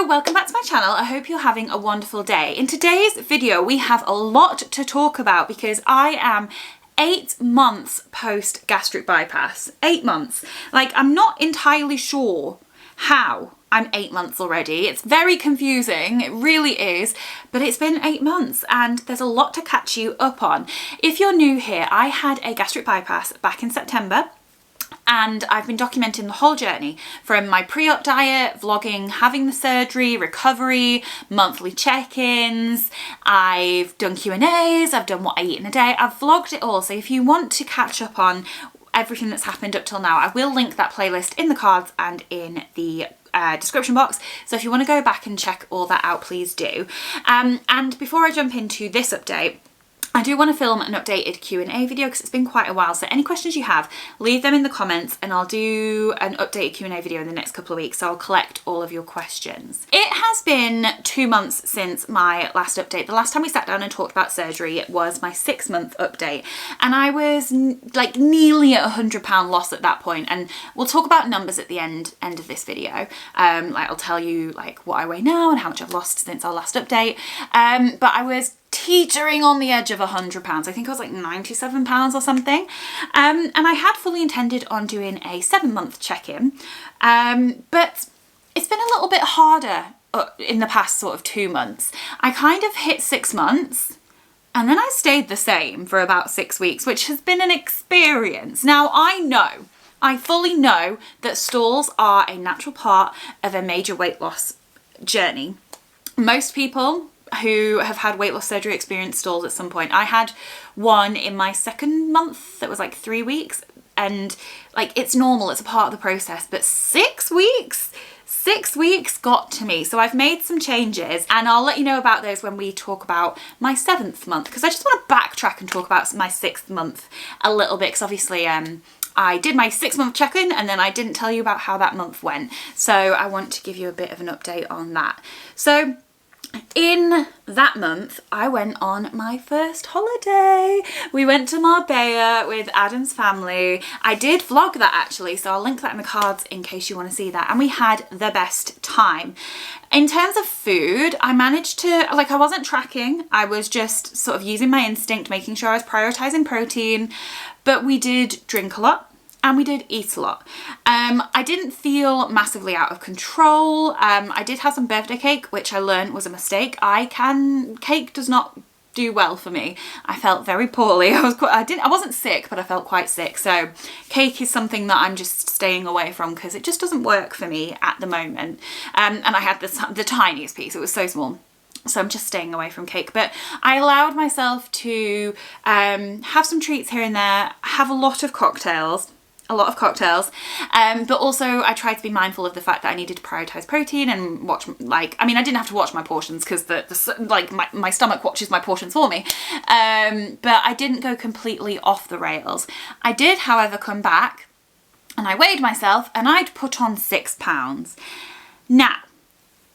Hello, welcome back to my channel. I hope you're having a wonderful day. In today's video, we have a lot to talk about because I am 8 months post gastric bypass. 8 months. Like, I'm not entirely sure how I'm 8 months already. It's very confusing, it really is, but it's been 8 months and there's a lot to catch you up on. If you're new here, I had a gastric bypass back in September. And I've been documenting the whole journey from my pre-op diet, vlogging, having the surgery, recovery, monthly check-ins. I've done Q&As, I've done what I eat in a day. I've vlogged it all. So if you want to catch up on everything that's happened up till now, I will link that playlist in the cards and in the description box. So if you want to go back and check all that out, please do. And before I jump into this update, I do want to film an updated Q&A video because it's been quite a while. So any questions you have, leave them in the comments and I'll do an updated Q&A video in the next couple of weeks. So I'll collect all of your questions. It has been 2 months since my last update. The last time we sat down and talked about surgery was my 6-month update. And I was like nearly at £100 loss at that point. And we'll talk about numbers at the end of this video. Like I'll tell you like what I weigh now and how much I've lost since our last update. But I was teetering on the edge of £100. I think I was like £97 or something. And I had fully intended on doing a 7-month check-in, but it's been a little bit harder in the past sort of 2 months. I kind of hit 6 months and then I stayed the same for about 6 weeks, which has been an experience. Now I fully know that stalls are a natural part of a major weight loss journey. Most people who have had weight loss surgery experience stalls at some point. I had one in my 2nd month that was like 3 weeks, and like it's normal, it's a part of the process, but 6 weeks? 6 weeks got to me. So I've made some changes and I'll let you know about those when we talk about my 7th month, because I just want to backtrack and talk about my 6th month a little bit, because obviously I did my 6-month check-in and then I didn't tell you about how that month went. So I want to give you a bit of an update on that. So in that month, I went on my first holiday. We went to Marbella with Adam's family. I did vlog that actually, so I'll link that in the cards in case you want to see that. And we had the best time. In terms of food, I managed to, like, I wasn't tracking. I was just sort of using my instinct, making sure I was prioritizing protein, but we did drink a lot. And we did eat a lot. I didn't feel massively out of control. I did have some birthday cake, which I learned was a mistake. Cake does not do well for me. I felt very poorly. I wasn't sick, but I felt quite sick. So cake is something that I'm just staying away from because it just doesn't work for me at the moment. And I had the tiniest piece. It was so small. So I'm just staying away from cake, but I allowed myself to have some treats here and there, have a lot of cocktails, but also I tried to be mindful of the fact that I needed to prioritize protein and watch, like, I mean, I didn't have to watch my portions because my stomach watches my portions for me, but I didn't go completely off the rails. I did, however, come back and I weighed myself and I'd put on 6 pounds. Now,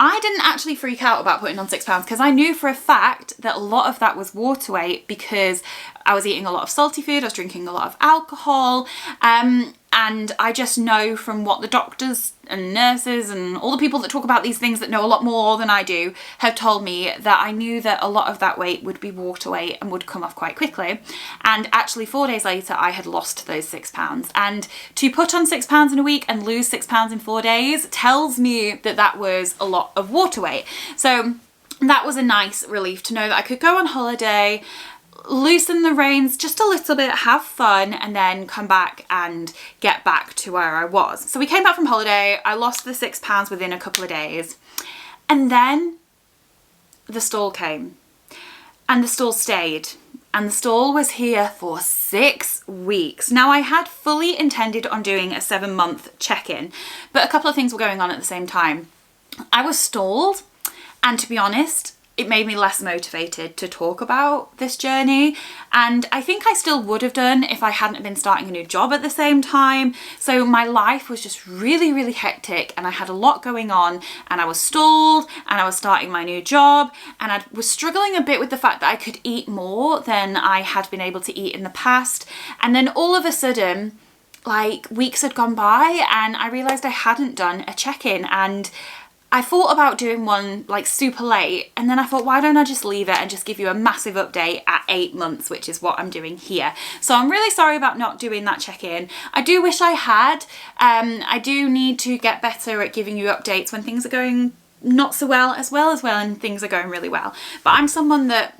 I didn't actually freak out about putting on 6 pounds because I knew for a fact that a lot of that was water weight because I was eating a lot of salty food, I was drinking a lot of alcohol, and I just know from what the doctors and nurses and all the people that talk about these things that know a lot more than I do have told me that I knew that a lot of that weight would be water weight and would come off quite quickly. And actually 4 days later, I had lost those 6 pounds. And to put on 6 pounds in a week and lose 6 pounds in 4 days tells me that that was a lot of water weight. So that was a nice relief to know that I could go on holiday, loosen the reins just a little bit, have fun, and then come back and get back to where I was. So we came back from holiday, I lost the 6 pounds within a couple of days, and then the stall came, and the stall stayed, and the stall was here for 6 weeks. Now I had fully intended on doing a 7-month check-in, but a couple of things were going on at the same time. I was stalled, and to be honest, it made me less motivated to talk about this journey, and I think I still would have done if I hadn't been starting a new job at the same time. So my life was just really, really hectic and I had a lot going on, and I was stalled and I was starting my new job, and I was struggling a bit with the fact that I could eat more than I had been able to eat in the past. And then all of a sudden, like, weeks had gone by and I realised I hadn't done a check-in, and I thought about doing one like super late, and then I thought, why don't I just leave it and just give you a massive update at 8 months, which is what I'm doing here. So I'm really sorry about not doing that check-in. I do wish I had. I do need to get better at giving you updates when things are going not so well as well and things are going really well. But I'm someone that,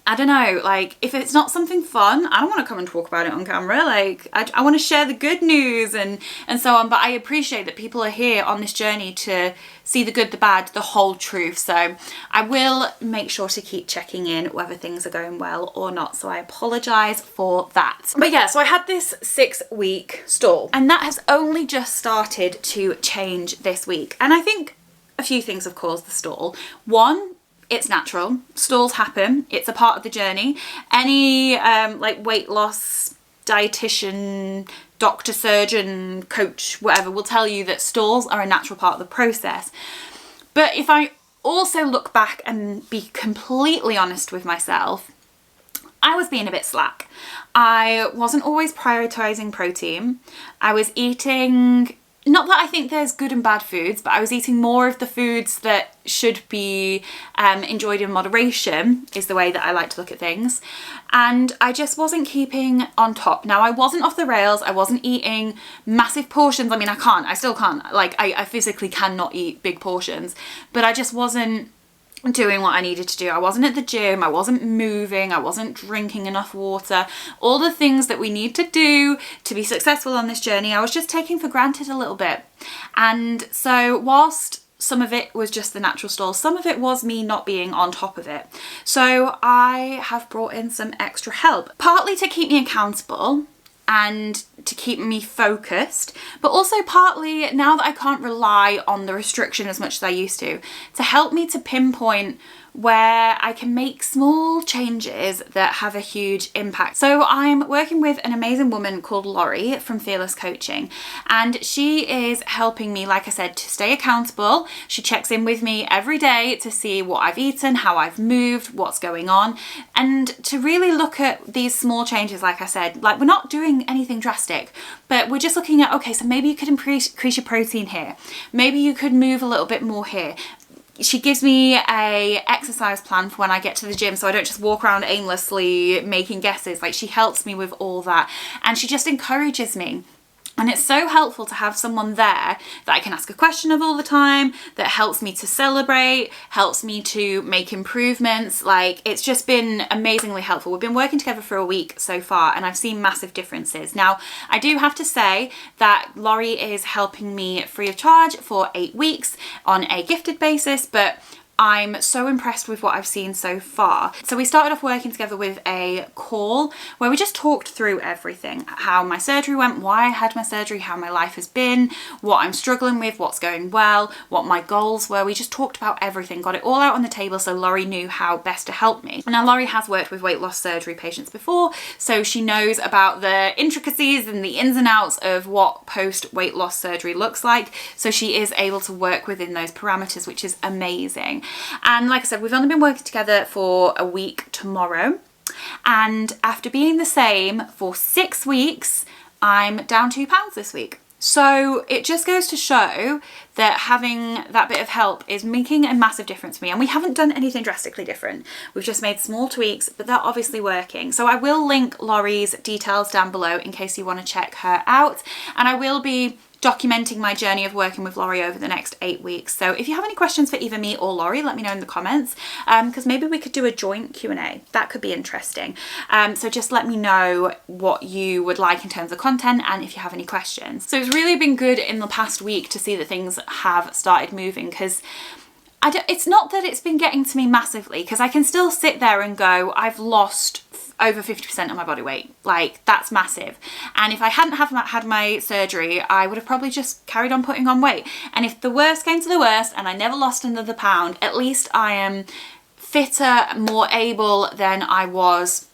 I don't know, like, if it's not something fun, I don't want to come and talk about it on camera. Like, I want to share the good news and so on. But I appreciate that people are here on this journey to see the good, the bad, the whole truth. So I will make sure to keep checking in whether things are going well or not. So I apologise for that. But yeah, so I had this 6-week stall, and that has only just started to change this week. And I think a few things have caused the stall. One, it's natural. Stalls happen. It's a part of the journey. Any like weight loss dietitian, doctor, surgeon, coach, whatever will tell you that stalls are a natural part of the process. But if I also look back and be completely honest with myself, I was being a bit slack. I wasn't always prioritizing protein. I was eating, not that I think there's good and bad foods, but I was eating more of the foods that should be enjoyed in moderation, is the way that I like to look at things. And I just wasn't keeping on top. Now, I wasn't off the rails. I wasn't eating massive portions. I mean, I still can't. Like, I physically cannot eat big portions, but I just wasn't doing what I needed to do. I wasn't at the gym, I wasn't moving, I wasn't drinking enough water, all the things that we need to do to be successful on this journey, I was just taking for granted a little bit. And so whilst some of it was just the natural stall, some of it was me not being on top of it. So I have brought in some extra help, partly to keep me accountable and to keep me focused, but also partly, now that I can't rely on the restriction as much as I used to help me to pinpoint where I can make small changes that have a huge impact. So I'm working with an amazing woman called Laurie from Fearless Coaching, and she is helping me, like I said, to stay accountable. She checks in with me every day to see what I've eaten, how I've moved, what's going on, and to really look at these small changes. Like I said, like, we're not doing anything drastic, but we're just looking at, okay, so maybe you could increase your protein here. Maybe you could move a little bit more here. She gives me a exercise plan for when I get to the gym, so I don't just walk around aimlessly making guesses. Like, she helps me with all that, and she just encourages me. And it's so helpful to have someone there that I can ask a question of all the time, that helps me to celebrate, helps me to make improvements. Like, it's just been amazingly helpful. We've been working together for a week so far, and I've seen massive differences. Now, I do have to say that Laurie is helping me free of charge for 8 weeks on a gifted basis, but I'm so impressed with what I've seen so far. So we started off working together with a call where we just talked through everything, how my surgery went, why I had my surgery, how my life has been, what I'm struggling with, what's going well, what my goals were. We just talked about everything, got it all out on the table so Laurie knew how best to help me. Now, Laurie has worked with weight loss surgery patients before, so she knows about the intricacies and the ins and outs of what post weight loss surgery looks like. So she is able to work within those parameters, which is amazing. And like I said, we've only been working together for a week tomorrow, and after being the same for 6 weeks, I'm down 2 pounds this week. So it just goes to show that having that bit of help is making a massive difference for me. And we haven't done anything drastically different. We've just made small tweaks, but they're obviously working. So I will link Laurie's details down below in case you want to check her out. And I will be documenting my journey of working with Laurie over the next 8 weeks. So if you have any questions for either me or Laurie, let me know in the comments, because maybe we could do a joint Q&A. That could be interesting. So just let me know what you would like in terms of content and if you have any questions. So it's really been good in the past week to see that things have started moving, because it's not that it's been getting to me massively, because I can still sit there and go, I've lost over 50% of my body weight. Like, that's massive. And if I hadn't had my surgery, I would have probably just carried on putting on weight. And if the worst came to the worst and I never lost another pound, at least I am fitter, more able than I was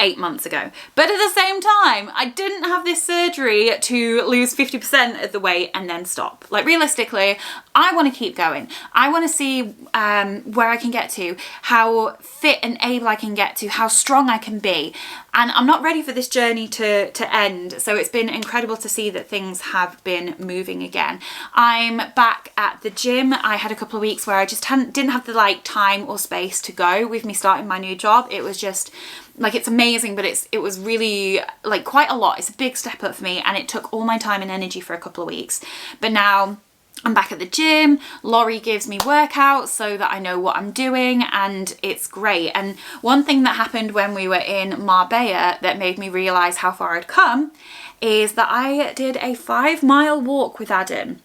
8 months ago. But at the same time, I didn't have this surgery to lose 50% of the weight and then stop. Like, realistically, I want to keep going. I want to see where I can get to, how fit and able I can get to, how strong I can be. and I'm not ready for this journey to end. So it's been incredible to see that things have been moving again. I'm back at the gym. I had a couple of weeks where I just didn't have the like time or space to go with me starting my new job. It was just like, it's amazing, but it was really like quite a lot. It's a big step up for me, and it took all my time and energy for a couple of weeks. But now I'm back at the gym. Laurie gives me workouts so that I know what I'm doing, and it's great. And one thing that happened when we were in Marbella that made me realise how far I'd come is that I did a 5-mile walk with Adam.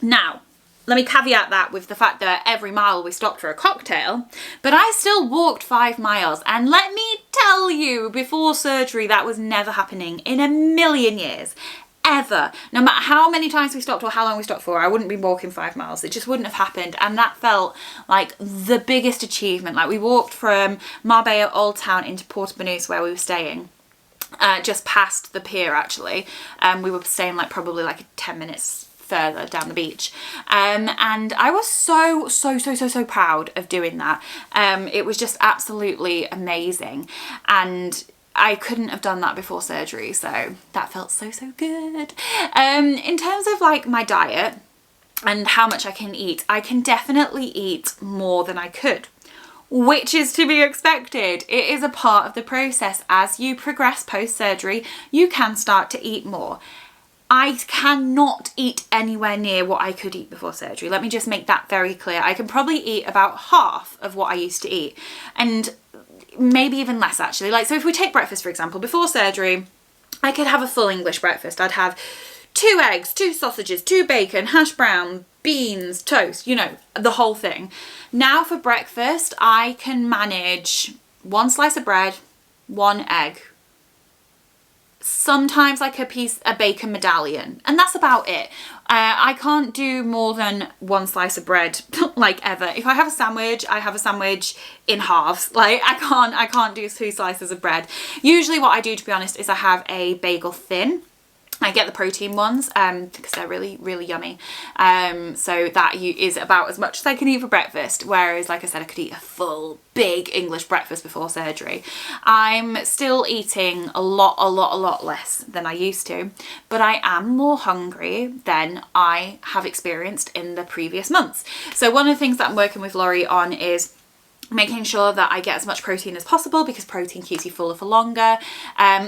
Now, let me caveat that with the fact that every mile we stopped for a cocktail, but I still walked 5 miles. And let me tell you, before surgery, that was never happening in a million years. Ever. No matter how many times we stopped or how long we stopped for, I wouldn't be walking 5 miles. It just wouldn't have happened. And that felt like the biggest achievement. Like, we walked from Marbella Old Town into Porto Banús, where we were staying, just past the pier actually. We were staying like probably like 10 minutes further down the beach, and I was so proud of doing that. It was just absolutely amazing, and I couldn't have done that before surgery, so that felt so good. In terms of like my diet and how much I can eat, I can definitely eat more than I could, which is to be expected. It is a part of the process. As you progress post-surgery, you can start to eat more. I cannot eat anywhere near what I could eat before surgery. Let me just make that very clear. I can probably eat about half of what I used to eat, and maybe even less actually. Like, so if we take breakfast, for example, before surgery, I could have a full English breakfast. I'd have 2 eggs, 2 sausages, 2 bacon, hash brown, beans, toast, you know, the whole thing. Now for breakfast, I can manage 1 slice of bread, 1 egg, sometimes like a bacon medallion, and that's about it. I can't do more than 1 slice of bread like ever. If I have a sandwich, I have a sandwich in halves. Like, I can't do 2 slices of bread. Usually what I do, to be honest, is I have a bagel thin. I get the protein ones because they're really yummy. So that is about as much as I can eat for breakfast. Whereas, like I said, I could eat a full big English breakfast before surgery. I'm still eating a lot less than I used to, but I am more hungry than I have experienced in the previous months. So one of the things that I'm working with Laurie on is making sure that I get as much protein as possible, because protein keeps you fuller for longer.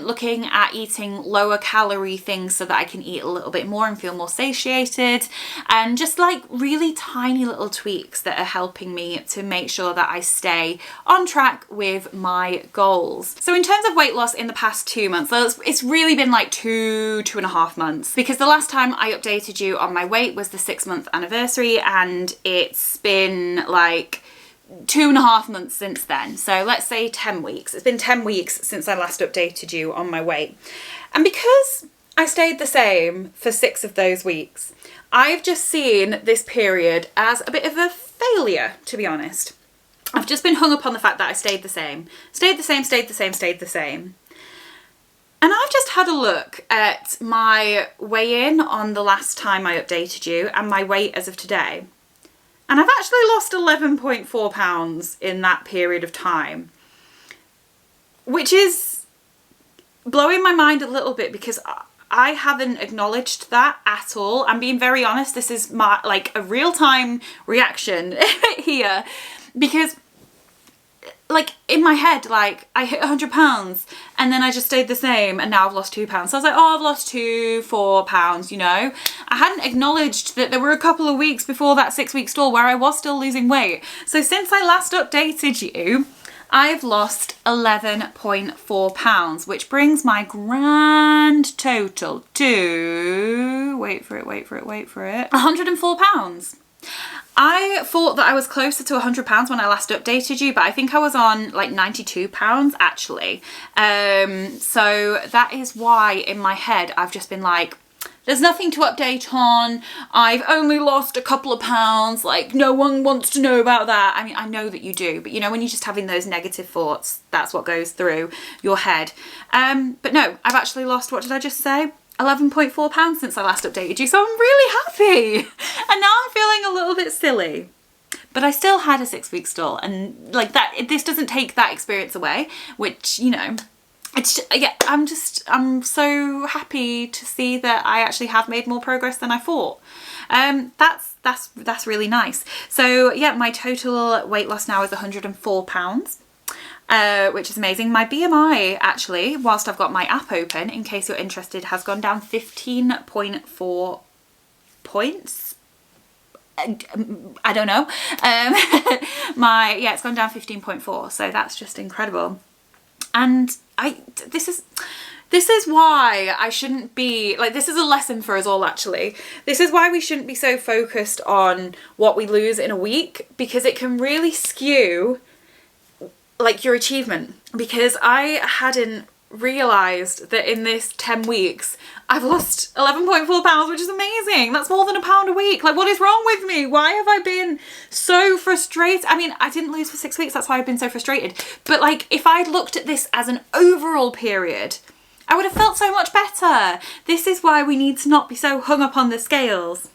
Looking at eating lower calorie things so that I can eat a little bit more and feel more satiated, and just like really tiny little tweaks that are helping me to make sure that I stay on track with my goals. So in terms of weight loss in the past 2 months, so it's really been like 2.5 months, because the last time I updated you on my weight was the 6-month anniversary, and it's been like 2.5 months since then. So let's say 10 weeks. It's been 10 weeks since I last updated you on my weight. And because I stayed the same for 6 of those weeks, I've just seen this period as a bit of a failure, to be honest. I've just been hung up on the fact that I stayed the same. And I've just had a look at my weigh-in on the last time I updated you and my weight as of today. And I've actually lost 11.4 pounds in that period of time, which is blowing my mind a little bit, because I haven't acknowledged that at all. I'm being very honest. This is my, like, a real-time reaction here, because like in my head, like I hit 100 pounds and then I just stayed the same, and now I've lost 2 pounds. So I was like, oh, I've lost 4 pounds, you know. I hadn't acknowledged that there were a couple of weeks before that 6-week stall where I was still losing weight. So since I last updated you, I've lost 11.4 pounds, which brings my grand total to, wait for it, 104 pounds. I thought that I was closer to 100 pounds when I last updated you, but I think I was on like 92 pounds actually. So that is why in my head I've just been like, there's nothing to update on. I've only lost a couple of pounds. Like, no one wants to know about that. I mean, I know that you do, but you know, when you're just having those negative thoughts, that's what goes through your head. But no, I've actually lost, what did I just say? 11.4 pounds since I last updated you. So I'm really happy. And now I'm feeling a little bit silly. But I still had a 6-week stall, and like that, this doesn't take that experience away, which, you know, it's yeah, I'm so happy to see that I actually have made more progress than I thought. That's really nice. So yeah, my total weight loss now is 104 pounds. Which is amazing. My BMI actually, whilst I've got my app open, in case you're interested, has gone down 15.4 points. I don't know. It's gone down 15.4, so that's just incredible. And this is why I shouldn't be, like, this is a lesson for us all actually. This is why we shouldn't be so focused on what we lose in a week, because it can really skew like your achievement. Because I hadn't realised that in this 10 weeks I've lost 11.4 pounds, which is amazing. That's more than a pound a week. Like, what is wrong with me? Why have I been so frustrated? I mean, I didn't lose for 6 weeks, that's why I've been so frustrated. But like, if I'd looked at this as an overall period, I would have felt so much better. This is why we need to not be so hung up on the scales.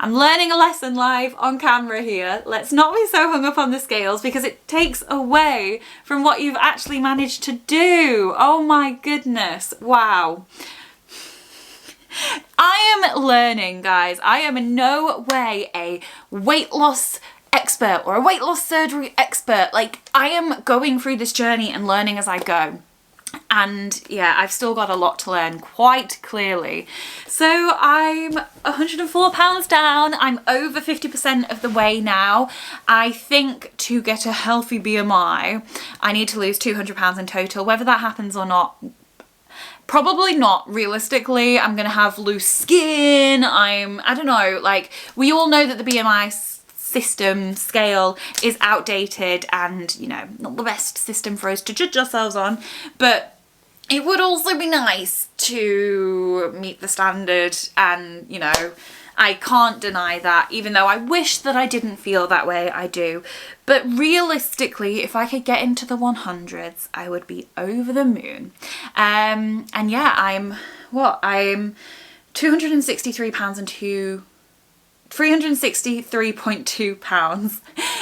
I'm learning a lesson live on camera here. Let's not be so hung up on the scales, because it takes away from what you've actually managed to do. Oh my goodness. Wow. I am learning, guys. I am in no way a weight loss expert or a weight loss surgery expert. Like, I am going through this journey and learning as I go. And yeah, I've still got a lot to learn, quite clearly. So I'm 104 pounds down. I'm over 50% of the way now. I think to get a healthy BMI, I need to lose 200 pounds in total. Whether that happens or not, probably not. Realistically, I'm gonna have loose skin. I don't know, like, we all know that the BMI system scale is outdated and, you know, not the best system for us to judge ourselves on, but it would also be nice to meet the standard. And, you know, I can't deny that, even though I wish that I didn't feel that way, I do. But realistically, if I could get into the 100s, I would be over the moon. And yeah, I'm 263 pounds and 363.2 pounds.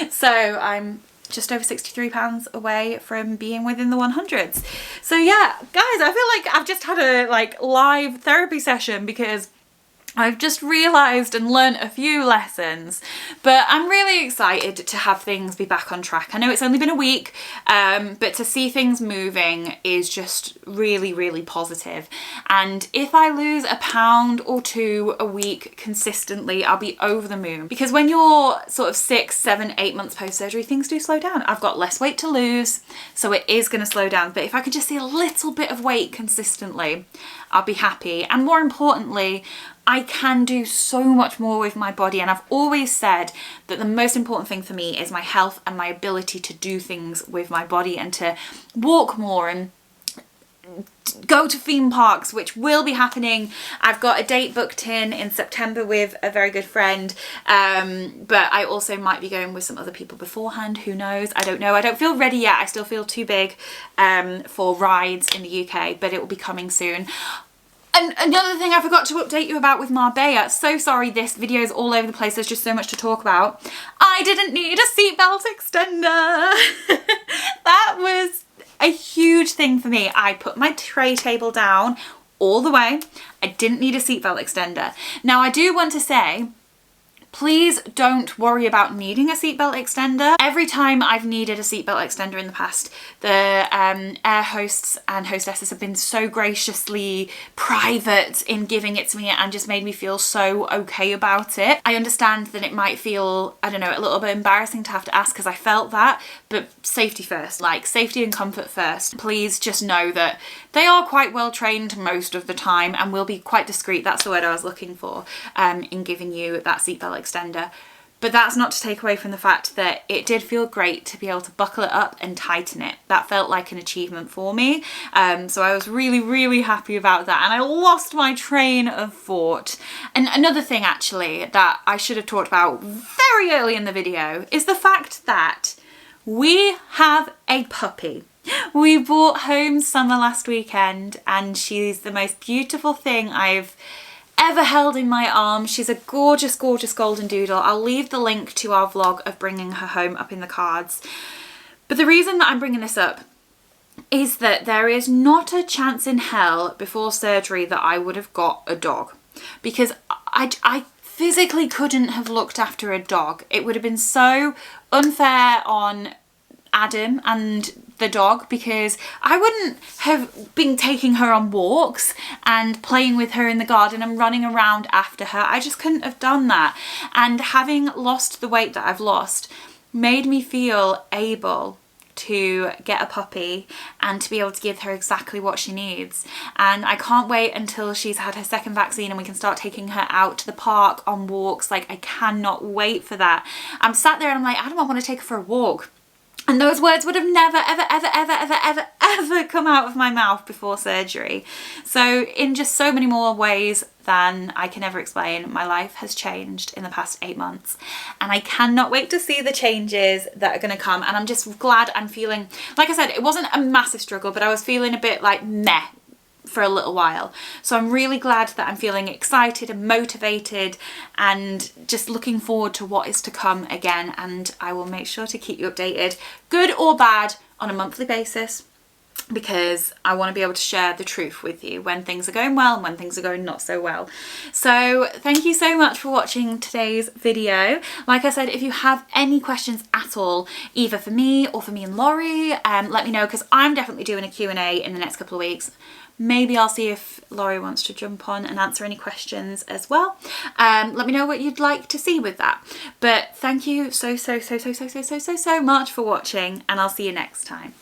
So I'm just over 63 pounds away from being within the 100s. So yeah, guys, I feel like I've just had a live therapy session, because I've just realised and learnt a few lessons, but I'm really excited to have things be back on track. I know it's only been a week, but to see things moving is just really, really positive. And if I lose a pound or two a week consistently, I'll be over the moon. Because when you're sort of 6, 7, 8 months post-surgery, things do slow down. I've got less weight to lose, so it is going to slow down. But if I could just see a little bit of weight consistently, I'll be happy. And more importantly, I can do so much more with my body, and I've always said that the most important thing for me is my health and my ability to do things with my body and to walk more and go to theme parks, which will be happening. I've got a date booked in September with a very good friend, but I also might be going with some other people beforehand. Who knows? I don't know. I don't feel ready yet. I still feel too big for rides in the UK, but it will be coming soon. And another thing I forgot to update you about with Marbella, so sorry this video is all over the place, there's just so much to talk about. I didn't need a seatbelt extender. That was a huge thing for me. I put my tray table down all the way. I didn't need a seatbelt extender. Now I do want to say, please don't worry about needing a seatbelt extender. Every time I've needed a seatbelt extender in the past, the air hosts and hostesses have been so graciously private in giving it to me and just made me feel so okay about it. I understand that it might feel, I don't know, a little bit embarrassing to have to ask, because I felt that, but safety first, like safety and comfort first. Please just know that they are quite well trained most of the time and will be quite discreet, that's the word I was looking for, in giving you that seatbelt extender. But that's not to take away from the fact that it did feel great to be able to buckle it up and tighten it. That felt like an achievement for me. So I was really, really happy about that. And I lost my train of thought. And another thing actually that I should have talked about very early in the video is the fact that we have a puppy. We brought home Summer last weekend, and she's the most beautiful thing I've ever held in my arms. She's a gorgeous, gorgeous golden doodle. I'll leave the link to our vlog of bringing her home up in the cards. But the reason that I'm bringing this up is that there is not a chance in hell before surgery that I would have got a dog, because I physically couldn't have looked after a dog. It would have been so unfair on Adam and the dog, because I wouldn't have been taking her on walks and playing with her in the garden and running around after her. I just couldn't have done that. And having lost the weight that I've lost made me feel able to get a puppy and to be able to give her exactly what she needs. And I can't wait until she's had her second vaccine and we can start taking her out to the park on walks. Like, I cannot wait for that. I'm sat there and I'm like, Adam, I want to take her for a walk. And those words would have never, ever, ever, ever, ever, ever, ever come out of my mouth before surgery. So in just so many more ways than I can ever explain, my life has changed in the past 8 months. And I cannot wait to see the changes that are going to come. And I'm just glad I'm feeling, like I said, it wasn't a massive struggle, but I was feeling a bit like meh for a little while. So I'm really glad that I'm feeling excited and motivated and just looking forward to what is to come again. And I will make sure to keep you updated, good or bad, on a monthly basis, because I want to be able to share the truth with you when things are going well and when things are going not so well. So thank you so much for watching today's video. Like I said, if you have any questions at all, either for me or for me and Laurie, let me know, because I'm definitely doing a Q&A in the next couple of weeks. Maybe I'll see if Laurie wants to jump on and answer any questions as well. Let me know what you'd like to see with that. But thank you so much for watching, and I'll see you next time.